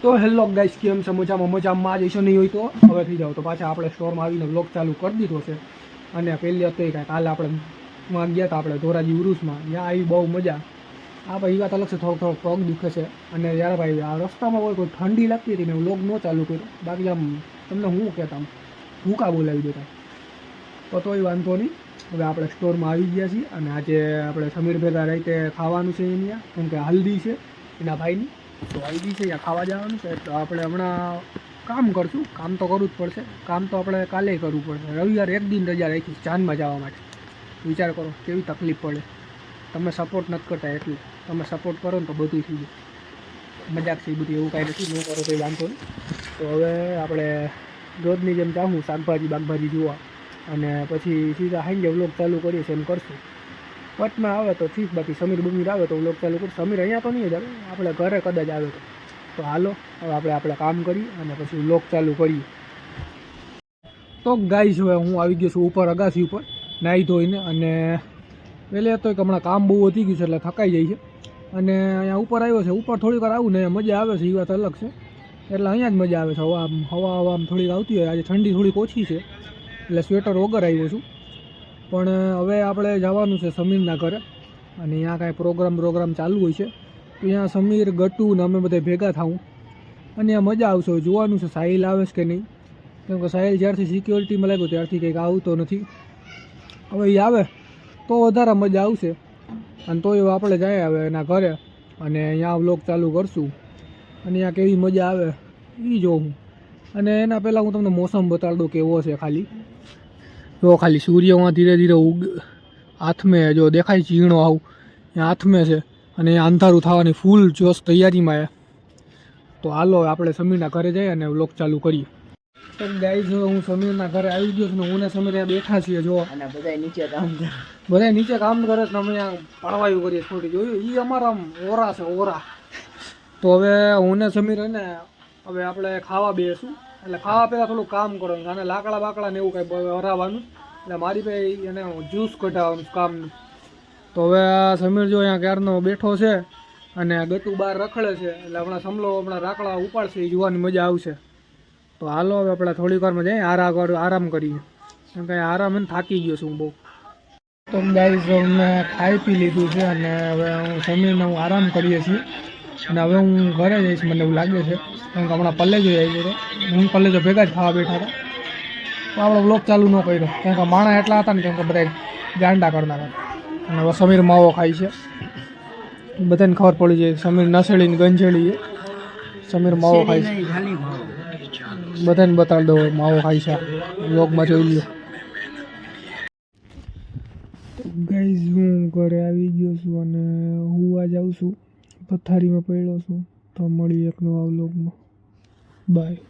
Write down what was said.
તો hello guys, કેમ છે? મજામાં જઈશો નહીં હોય તો હવે થઈ જાવ તો પાછા આપણે સ્ટોરમાં આવીને વ્લોગ ચાલુ કરી દીધો છે. અને પહેલી હતી કાંઈ કાલે આપણે ગયા હતા આપણે ધોરાજી ઉરુસમાં, ત્યાં આવી બહુ મજા. આ ભાઈ એ વાત અલગ છે, થોડોક પગ દુખે છે. અને યાર ભાઈ આ રસ્તામાં કોઈ ઠંડી લાગતી હતી ને વ્લોગ ન ચાલુ કર્યો, બાકી આમ તમને હું કહેતા આમ ભૂકા બોલાવી દેતા. તો તોય વાંધો નહીં, હવે આપણે સ્ટોરમાં આવી ગયા છીએ. અને આજે આપણે સમીર ભેગા રાતે ખાવાનું છે અહીંયા, કેમ કે હલ્દી છે એના ભાઈની. તો આવી છે ત્યાં ખાવા જવાનું છે. તો આપણે હમણાં કામ કરશું, કામ તો કરવું જ પડશે. કામ તો આપણે કાલે કરવું પડશે. રવિવારે એક દિન રજા રાખીશ જાનમાં જવા માટે. વિચાર કરો કેવી તકલીફ પડે. તમે સપોર્ટ નથી કરતા, એટલું તમે સપોર્ટ કરો ને તો બધું થઈ જાય. મજાક છે એ બધી, એવું કાંઈ નથી, ન કરો કંઈ વાંધો નહીં. તો હવે આપણે રોજની જેમ જાઉં શાકભાજી જોવા, અને પછી સીધા હાંજે વ્લોગ ચાલુ કરીએ છીએ એમ કરશું. વચમાં આવે તો ઠીક, બાકી સમીર બમીર આવે તો વ્લોગ ચાલુ કરું. સમીર અહીંયા તો નહીં જ આવે, આપણે ઘરે કદાચ આવે તો હાલો હવે આપણે કામ કરી અને પછી વ્લોગ ચાલુ કરીએ. તો ગાઈસ હવે હું આવી ગયો છું ઉપર અગાસી ઉપર નાહી ધોઈને. અને પહેલે તો હમણાં કામ બહુ વધી ગયું છે એટલે થકાઈ જાય છે. અને અહીંયા ઉપર આવ્યો છે, ઉપર થોડીક વાર આવું ને મજા આવે છે, એ વાત અલગ છે. એટલે અહીંયા જ મજા આવે છે. હવા થોડીક આવતી હોય. આજે ઠંડી થોડીક ઓછી છે એટલે સ્વેટર વગર આવ્યો છું. પણ હવે આપણે જવાનું છે સમીરના ઘરે. અને અહીંયા કાંઈ પ્રોગ્રામ ચાલુ હોય છે તો અહીંયા સમીર, ગટુ ને અમે બધા ભેગા થાઉં. અને ત્યાં મજા આવશે. જોવાનું છે સાહિલ આવે છે કે નહીં, કેમ કે સાહિલ જ્યારથી સિક્યોરિટીમાં લાગ્યો ત્યારથી કંઈક આવતો નથી. હવે એ આવે તો વધારે મજા આવશે. અને તો એવું આપણે જાય હવે એના ઘરે અને અહીંયા વ્લોગ ચાલુ કરશું. અને અહીંયા કેવી મજા આવે એ જોઉં. અને એના પહેલાં હું તમને મોસમ બતાડી દઉં કેવો છે. જો ખાલી સૂર્યમાં ધીરે ધીરે હાથમે જો દેખાય ઝીણો આવું ત્યાં હાથમે છે. અને અહીંયા અંધારું થવાની ફૂલ જોશ તૈયારીમાં છે. તો હાલો આપણે સમીરના ઘરે જઈએ અને વ્લોગ ચાલુ કરીએ. તો ગાઈસ હું સમીરના ઘરે આવી ગયો છું. હું ને સમીર અહીંયા બેઠા છીએ જો. અને બધા નીચે કામ કરે છે. અમે અહીંયા પળવાયું કરીએ થોડી. જોયું એ અમારા આમ ઓરા છે, ઓરા. તો હવે હું ને સમીર ને હવે આપણે ખાવા બેસું. એટલે ખાવા પહેલાં થોડું કામ કરવાનું, અને લાકડા બાકડા ને એવું કાંઈ હરાવવાનું. એટલે મારી પાસે એને જ્યુસ કઢાવવાનું કામનું. તો હવે આ સમીર જો અહીંયા ક્યારનો બેઠો છે અને ગટુ બહાર રખડે છે. એટલે હમણાં રાકડા ઉપાડશે, એ જોવાની મજા આવશે. તો હાલો હવે આપણે થોડીક વારમાં જઈએ આરામ કરીએ, કેમ કે આરામ એને થાકી ગયો છું હું બહુ. તો ગાઈસ મેં ખાઈ પી લીધું છે અને હવે હું સમીરને આરામ કરીએ છીએ. અને હવે હું ઘરે જઈશ મને એવું લાગે છે, કેમ કે હમણાં પલ્લેજો આવી ગયો. હું પલ્લેજો ભેગા જ ખાવા બેઠા હતા. તો આપણે વ્લોગ ચાલુ ન કર્યો, કેમ કે માણસ એટલા હતા ને, કેમ કે બધા ગાંડા કરતા હતા. અને હવે સમીર માવો ખાય છે. બધાને ખબર પડી જાય સમીર નસેડીને ગંજેડી છે. સમીર માવો ખાય છે, બધાને બતાવી દો માવો ખાય છે. વ્લોગમાં જોઈ લ્યો. તો ગાઈઝ હું ઘરે આવી ગયો છું અને હુવા જાઉં છું, પથારીમાં પડ્યો છું. તો મળી એક નવા વ્લોગમાં. બાય.